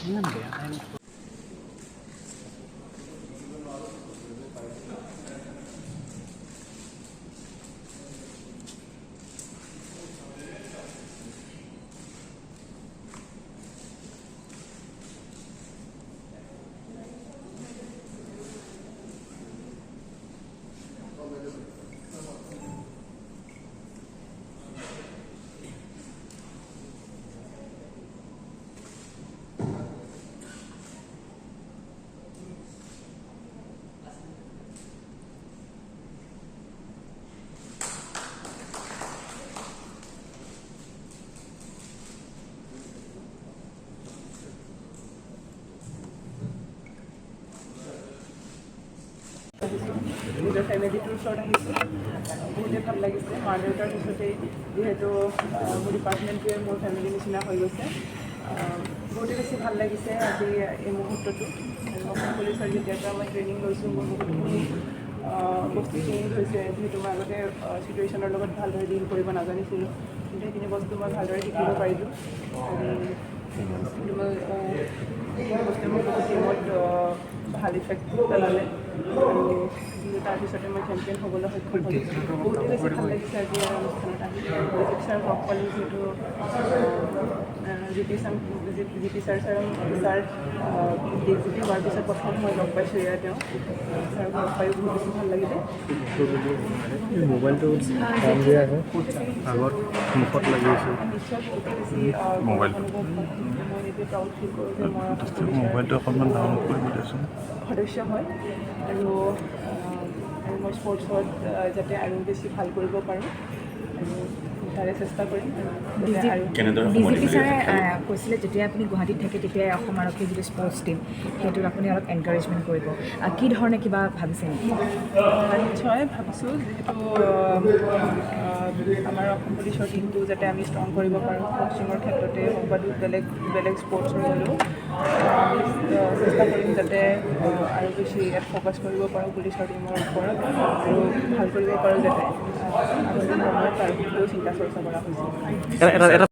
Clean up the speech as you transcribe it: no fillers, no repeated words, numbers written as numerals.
নিজৰ ফেমিলিটোৰ ওচৰত আহিছোঁ বহুতেই ভাল লাগিছে মা দেউতাৰ পিছতেই যিহেতু মোৰ ডিপাৰ্টমেণ্টটোৱে মোৰ ফেমিলি নিচিনা হৈ গৈছে বহুতেই বেছি ভাল লাগিছে আজি এই মুহূৰ্তটো আৰু অসম পুলিচৰ যেতিয়াৰ পৰা মই ট্ৰেইনিং লৈছোঁ মোৰ বহুতখিনি বস্তু চেঞ্জ হৈছে যিহেতু মই আগতে চিটুৱেশ্যনৰ লগত ভালদৰে ডিল কৰিব নাজানিছিলোঁ কিন্তু সেইখিনি বস্তু মই ভালদৰে শিকিব পাৰিলোঁ কিন্তু মই সেইখিনি বস্তুৱে মোক বহুত টিমত ভাল ইফেক্ট পেলালে আৰু তাৰপিছতে মই চেম্পিয়ন হ'বলৈ সক্ষম হ'লোঁ বহুতেই বেছি ভাল লাগিছে আজি অনুষ্ঠানত আহি জিপি ছাৰ লগ পালোঁ যিহেতু জিপি ছাৰ ডিগ্ৰী হোৱাৰ পিছত প্ৰথম মই লগ পাইছোঁ এয়া তেওঁ ছাৰক লগ পায়ো বহুত বেছি ভাল লাগিলে মোবাইলটো আগত মুখত লাগি আছে নিশ্চয় বহুতেই বেছি অনুভৱ মই নিজে প্ৰাউড ফিল কৰোঁ যে মই মোবাইলটো অকণমান ডাউনলোড কৰিব দিয়াচোন সদস্য হয় আৰু মই স্পৰ্টছত যাতে আৰু বেছি ভাল কৰিব পাৰোঁ আৰু তাৰে চেষ্টা কৰিম ডিজিপি ছাৰে কৈছিলে যেতিয়া আপুনি গুৱাহাটীত থাকে তেতিয়াই অসম আৰক্ষীৰ যিটো স্পৰ্টছ টীম সেইটোত আপুনি অলপ এনকাৰেজমেণ্ট কৰিব কি ধৰণে কিবা ভাবিছে নেকি নিশ্চয় ভাবিছোঁ যিহেতু আমাৰ অসম পুলিচৰ টীমটো যাতে আমি ষ্ট্ৰং কৰিব পাৰোঁ বক্সিঙৰ ক্ষেত্ৰতে হওক বা বেলেগ স্পৰ্টছৰ হ'লেও আমি চেষ্টা কৰিম যাতে আৰু বেছি ইয়াত ফ'কাছ কৰিব পাৰোঁ পুলিচৰ টীমৰ ওপৰত আৰু ভাল কৰিব পাৰোঁ যাতে আগন্তুক সময়ত তাৰ বিষয়েও চিন্তা চৰ্চা কৰা হৈছে